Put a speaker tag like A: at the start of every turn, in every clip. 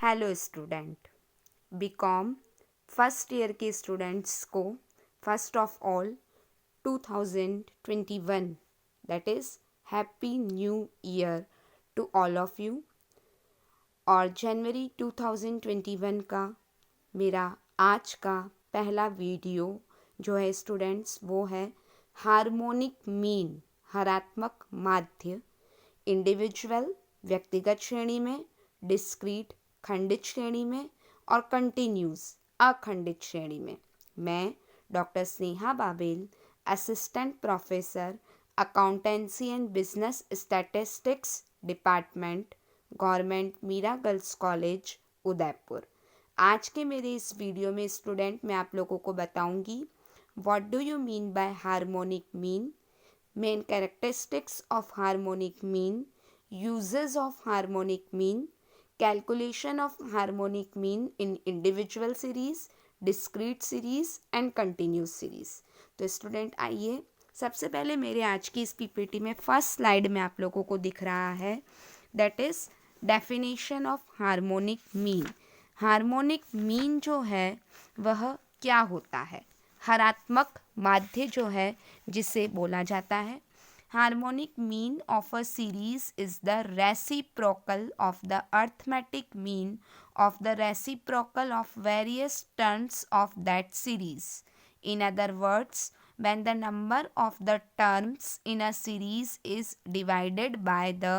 A: Hello student, BCom first year के students को first of all 2021 that is happy new year to all of you. और जनवरी 2021 का मेरा आज का पहला वीडियो जो है स्टूडेंट्स वो है हार्मोनिक मीन, हरात्मक माध्य, इंडिविजुअल व्यक्तिगत श्रेणी में, डिस्क्रीट खंडित श्रेणी में और कंटिन्यूस अखंडित श्रेणी में। मैं doctor Sneha Babel, assistant professor accountancy and business statistics department, government Meera girls college Udaipur. आज के मेरे इस वीडियो में स्टूडेंट मैं आप लोगों को बताऊंगी what do you mean by harmonic mean, main characteristics of harmonic mean, uses of harmonic mean, calculation of harmonic mean in individual series, discrete series and continuous series। तो स्टूडेंट आइए, सबसे पहले मेरे आज की इस पीपीटी में फर्स्ट स्लाइड में आप लोगों को दिख रहा है that is definition of harmonic mean. Harmonic mean जो है वह क्या होता है? हरात्मक माध्य जो है जिसे बोला जाता है। Harmonic mean of a series is the reciprocal of the arithmetic mean of the reciprocal of various terms of that series. In other words, when the number of the terms in a series is divided by the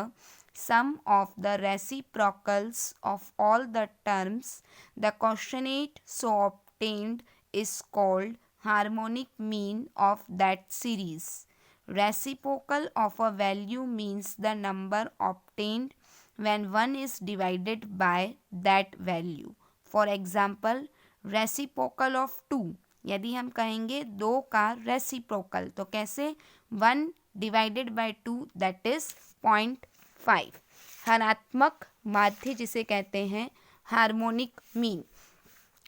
A: sum of the reciprocals of all the terms, the quotient so obtained is called harmonic mean of that series. Reciprocal of a value means the number obtained when one is divided by that value. For example, reciprocal of 2, यदि हम कहेंगे 2 का reciprocal तो कैसे? 1 divided by 2 that is 0.5। हरात्मक माध्य जिसे कहते हैं हार्मोनिक मीन।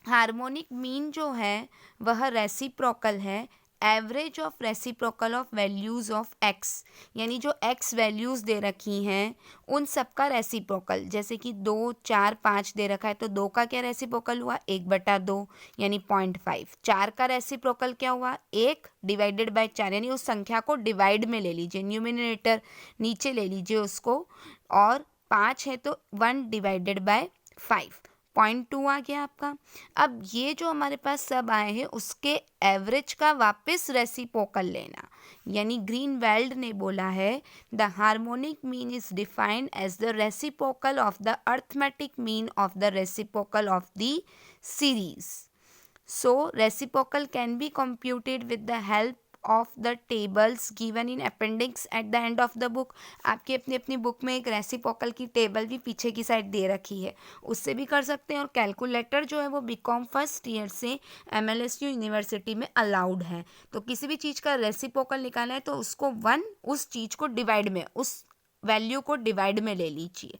A: हार्मोनिक मीन जो है वह रेसिप्रोकल है average of reciprocal of values of x, यानी जो एक्स वैल्यूज़ दे रखी हैं उन सब का रेसिप्रोकल। जैसे कि 2, 4, 5 दे रखा है तो 2 का क्या रेसिप्रोकल हुआ? 1/2 यानी 0.5। 4 का रेसिप्रोकल क्या हुआ? 1 डिवाइडेड बाय 4, यानी उस संख्या को डिवाइड में ले लीजिए, न्यूमिनेटर नीचे ले लीजिए उसको। और 5 है तो 1 डिवाइडेड बाय 5, 0.2 आ गया आपका। अब ये जो हमारे पास सब आए हैं उसके एवरेज का वापस रेसिप्रोकल लेना, यानी ग्रीनवेल्ड ने बोला है the harmonic mean is defined as the reciprocal of the arithmetic mean of the reciprocal of the series. So reciprocal can be computed with the help of the tables given in appendix at the end of the book. आपकी अपनी अपनी book में एक reciprocal की table भी पीछे की side दे रखी है, उससे भी कर सकते हैं। और कैलकुलेटर जो है वो बीकॉम फर्स्ट ईयर से एमएलएसयू यूनिवर्सिटी में अलाउड है। तो किसी भी चीज़ का रेसिप्रोकल निकालना है तो उसको 1 उस चीज़ को डिवाइड में, उस वैल्यू को डिवाइड में ले लीजिए।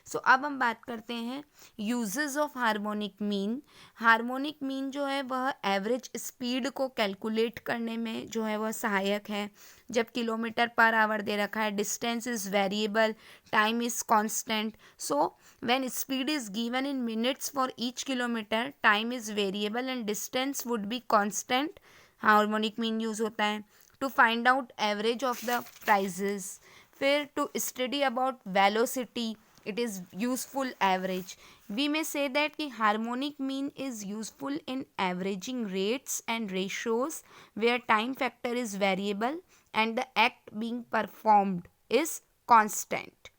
A: सो अब हम बात करते हैं uses of harmonic mean. Harmonic mean जो है वह एवरेज स्पीड को कैलकुलेट करने में जो है वह सहायक है। जब किलोमीटर पर आवर दे रखा है, distance is variable, time is constant. So when speed is given in minutes for each kilometre, time is variable and distance would be constant, harmonic mean use होता है। To find out average of the prices, फिर to study about velocity, it is useful average. We may say that कि harmonic mean is useful in averaging rates and ratios where time factor is variable and the act being performed is constant.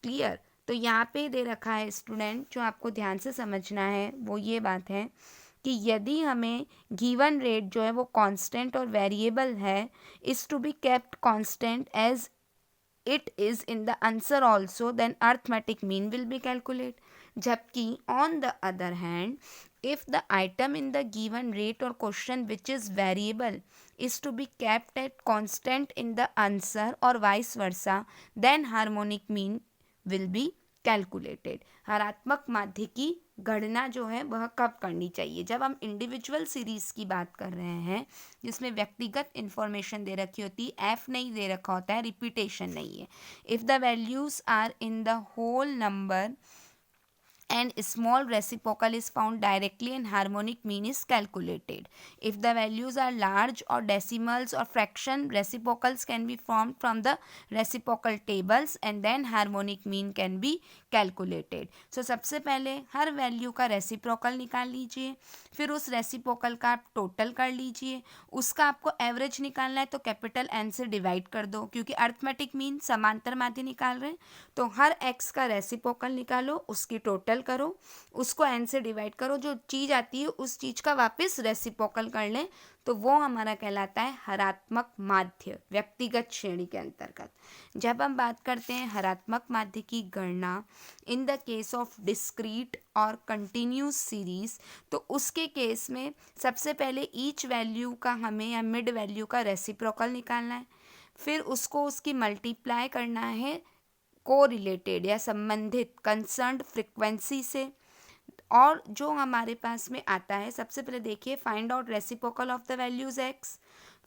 A: Clear? तो यहाँ पे दे रखा है student, जो आपको ध्यान से समझना है वो ये बात है कि यदि हमें गिवन रेट जो है वो कांस्टेंट और वेरिएबल है, is to be kept constant as it is in the answer also, then arithmetic mean will be calculated. जबकि on the other hand, if the item in the given rate or question which is variable is to be kept at constant in the answer or vice versa, then harmonic mean will be calculated. हरात्मक माध्य की गणना जो है वह कब करनी चाहिए? जब हम इंडिविजुअल सीरीज की बात कर रहे हैं जिसमें व्यक्तिगत इन्फॉर्मेशन दे रखी होती है, एफ नहीं दे रखा होता है, रिपीटेशन नहीं है। If the values are in the whole number and small reciprocal is found directly and harmonic mean is calculated. If the values are large or decimals or fraction, reciprocals can be formed from the reciprocal tables and then harmonic mean can be calculated. So सबसे पहले हर value का reciprocal निकाल लीजिए, फिर उस reciprocal का आप total कर लीजिए, उसका आपको एवरेज निकालना है तो कैपिटल एन से डिवाइड कर दो, क्योंकि अर्थमेटिक मीन समांतर माध्य निकाल रहे हैं तो हर एक्स का रेसिप्रोकल निकालो, उसकी टोटल करो, उसको एन से डिवाइड करो, जो चीज़ आती है उस चीज़ का वापस रेसिप्रोकल कर लें तो वो हमारा कहलाता है हरात्मक माध्य व्यक्तिगत श्रेणी के अंतर्गत। जब हम बात करते हैं हरात्मक माध्य की गणना इन द केस ऑफ डिस्क्रीट और कंटिन्यूस सीरीज, तो उसके केस में सबसे पहले ईच वैल्यू का हमें या मिड वैल्यू का रेसिप्रोकल निकालना है, फिर उसको उसकी मल्टीप्लाई करना है कोरिलेटेड या संबंधित कंसर्न्ड फ्रीक्वेंसी से, और जो हमारे पास में आता है सबसे पहले देखिए find out reciprocal of the values X,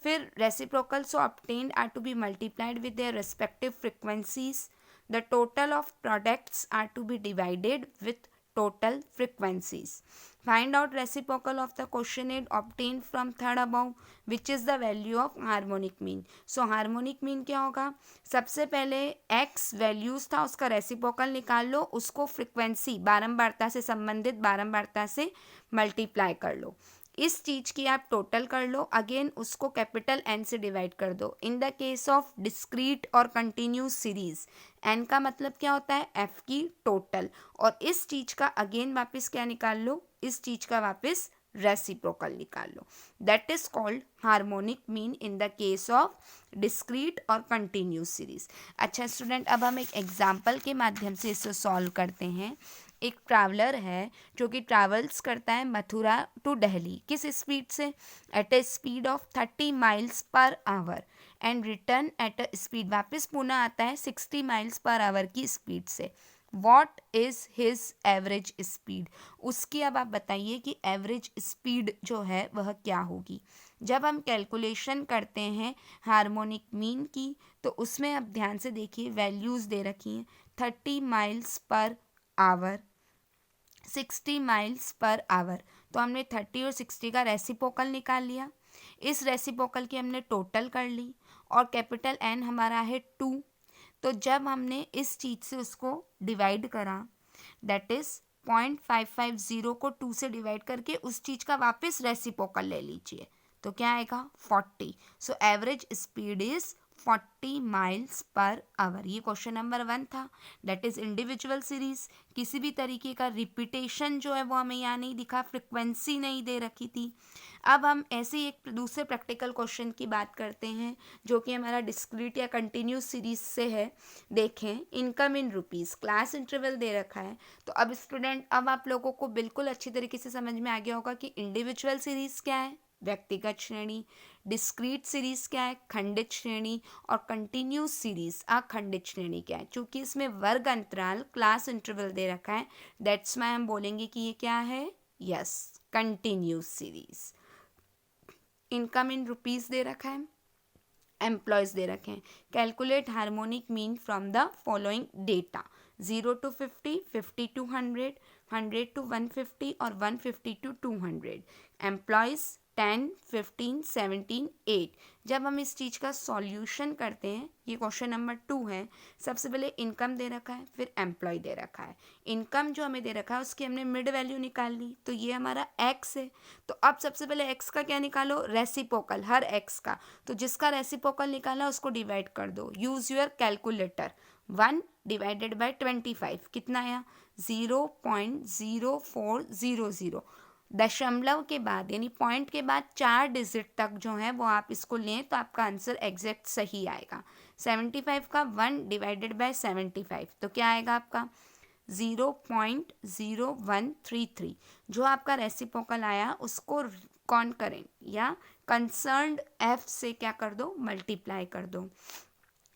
A: फिर reciprocal so obtained are to be multiplied with their respective frequencies, the total of products are to be divided with total frequencies. Find out reciprocal of the quotient obtained from third above, which is the value of harmonic mean. So harmonic mean क्या होगा, सबसे पहले x values था उसका reciprocal निकाल लो, उसको frequency बारंबारता से संबंधित बारंबारता से मल्टीप्लाई कर लो, इस चीज़ की आप टोटल कर लो, अगेन उसको कैपिटल एन से डिवाइड कर दो। इन द केस ऑफ डिस्क्रीट और कंटिन्यूस सीरीज एन का मतलब क्या होता है, एफ की टोटल, और इस चीज़ का अगेन वापस क्या निकाल लो, इस चीज़ का वापस रेसिप्रोकल निकाल लो, that is called harmonic mean in the case of discrete और कंटिन्यूस सीरीज। अच्छा स्टूडेंट, अब हम एक एग्जाम्पल के माध्यम से इसे सॉल्व करते हैं। एक ट्रैवलर है जो कि ट्रैवल्स करता है मथुरा टू दिल्ली, किस स्पीड से, at a speed of 30 miles per hour and return at a speed, वापस पुनः आता है 60 माइल्स पर आवर की स्पीड से। What is his average speed, उसकी अब आप बताइए कि एवरेज स्पीड जो है वह क्या होगी। जब हम कैलकुलेशन करते हैं हार्मोनिक मीन की तो उसमें अब ध्यान से देखिए वैल्यूज़ दे रखी हैं, 30 miles per our, 60 miles per our, तो हमने 30 और 60 का रेसिप्रोकल निकाल लिया, इस रेसिप्रोकल की हमने टोटल कर ली और कैपिटल एन हमारा है 2, तो जब हमने इस चीज़ से उसको डिवाइड करा, दैट इज़ 0.550 को 2 से डिवाइड करके उस चीज़ का वापस रेसिप्रोकल ले लीजिए, तो क्या आएगा 40। So average speed is 40 miles per our. ये क्वेश्चन नंबर 1 था, दैट इज़ इंडिविजुअल सीरीज। किसी भी तरीके का रिपीटेशन जो है वो हमें यहाँ नहीं दिखा, फ्रिक्वेंसी नहीं दे रखी थी। अब हम ऐसे ही एक दूसरे प्रैक्टिकल क्वेश्चन की बात करते हैं जो कि हमारा डिस्क्रीट या कंटिन्यूस सीरीज से है। देखें, income in rupees, class interval दे रखा है, तो अब स्टूडेंट अब आप लोगों को बिल्कुल अच्छी तरीके से समझ में आ गया होगा कि इंडिविजुअल सीरीज क्या है, व्यक्तिगत श्रेणी, डिस्क्रीट सीरीज क्या है, खंडित श्रेणी, और कंटिन्यूस सीरीज अखंडित श्रेणी क्या है। चूंकि इसमें वर्ग अंतराल क्लास इंटरवल दे रखा है, दैट्स वाई हम बोलेंगे कि ये क्या है, yes continuous series. Income in rupees दे रखा है, एम्प्लॉयज़ दे रखे हैं। Calculate harmonic mean from the following data, 0 to 50, 50 to 100, 100 to 150 और 150 to 200। एम्प्लॉयज़ 10, 15, 17, 8। जब हम इस चीज़ का सॉल्यूशन करते हैं, ये क्वेश्चन नंबर 2 है, सबसे पहले इनकम दे रखा है, फिर एम्प्लॉय दे रखा है। इनकम जो हमें दे रखा है उसकी हमने मिड वैल्यू निकाल ली, तो ये हमारा एक्स है। तो अब सबसे पहले एक्स का क्या निकालो, रेसिप्रोकल, हर एक्स का, तो जिसका रेसिप्रोकल निकाला उसको डिवाइड कर दो। Use your calculator, 1 divided by 25 कितना आया, 0.0400। दशमलव के बाद यानी पॉइंट के बाद 4 डिजिट तक जो है वो आप इसको लें तो आपका आंसर एग्जैक्ट सही आएगा। 75 का 1 डिवाइडेड बाय 75 तो क्या आएगा आपका 0.0133। जो आपका रेसिप्रोकल आया उसको कॉन्करेंट या कंसर्न्ड एफ से क्या कर दो, मल्टीप्लाई कर दो।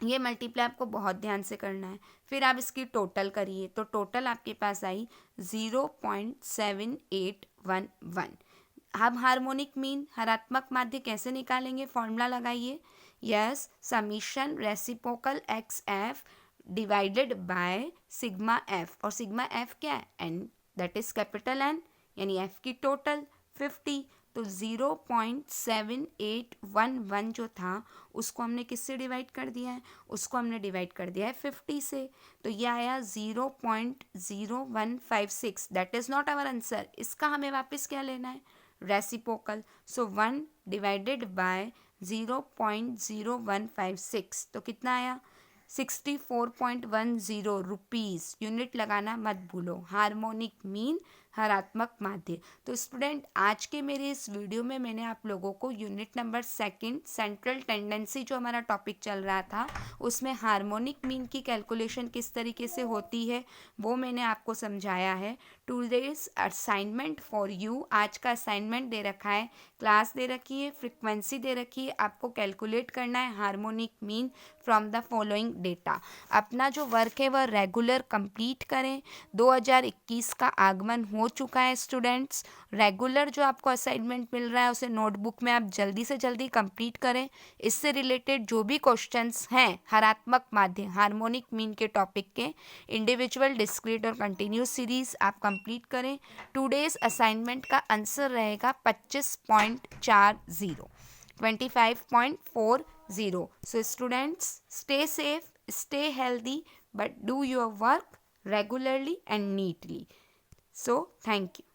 A: ये मल्टीप्लाई आपको बहुत ध्यान से करना है। फिर आप इसकी टोटल करिए तो टोटल आपके पास आई 0.7811। अब हार्मोनिक मीन हरात्मक माध्य कैसे निकालेंगे, फॉर्मूला लगाइए, yes summation reciprocal X F divided by sigma F, और सिग्मा एफ क्या है, N that is capital N, यानी एफ की टोटल 50, तो 0.7811 जो था उसको हमने किससे डिवाइड कर दिया है, उसको हमने डिवाइड कर दिया है 50 से, तो ये आया 0.0156, that is not our answer, इसका हमें वापस क्या लेना है, रेसिप्रोकल, सो 1 डिवाइडेड बाय 0.0156, तो कितना आया 64.10 रुपीज़, यूनिट लगाना मत भूलो, हार्मोनिक मीन हरात्मक माध्य। तो स्टूडेंट आज के मेरे इस वीडियो में मैंने आप लोगों को यूनिट नंबर 2 सेंट्रल टेंडेंसी जो हमारा टॉपिक चल रहा था उसमें हार्मोनिक मीन की कैलकुलेशन किस तरीके से होती है वो मैंने आपको समझाया है। टुडेज असाइनमेंट फॉर यू, आज का असाइनमेंट दे रखा है, क्लास दे रखी है, फ्रिक्वेंसी दे रखी है, आपको कैलकुलेट करना है harmonic mean from the following data. अपना जो वर्क है वह रेगुलर कंप्लीट करें। 2021 का आगमन हो चुका है स्टूडेंट्स, रेगुलर जो आपको असाइनमेंट मिल रहा है उसे नोटबुक में आप जल्दी से जल्दी कंप्लीट करें। इससे रिलेटेड जो भी क्वेश्चंस हैं हरात्मक माध्य हार्मोनिक मीन के टॉपिक के, इंडिविजुअल, डिस्क्रीट और कंटिन्यूस सीरीज आप कंप्लीट करें। टुडेज असाइनमेंट का आंसर रहेगा 25.40, 25.40. So students, stay safe, stay healthy, but do your work regularly and neatly. So thank you.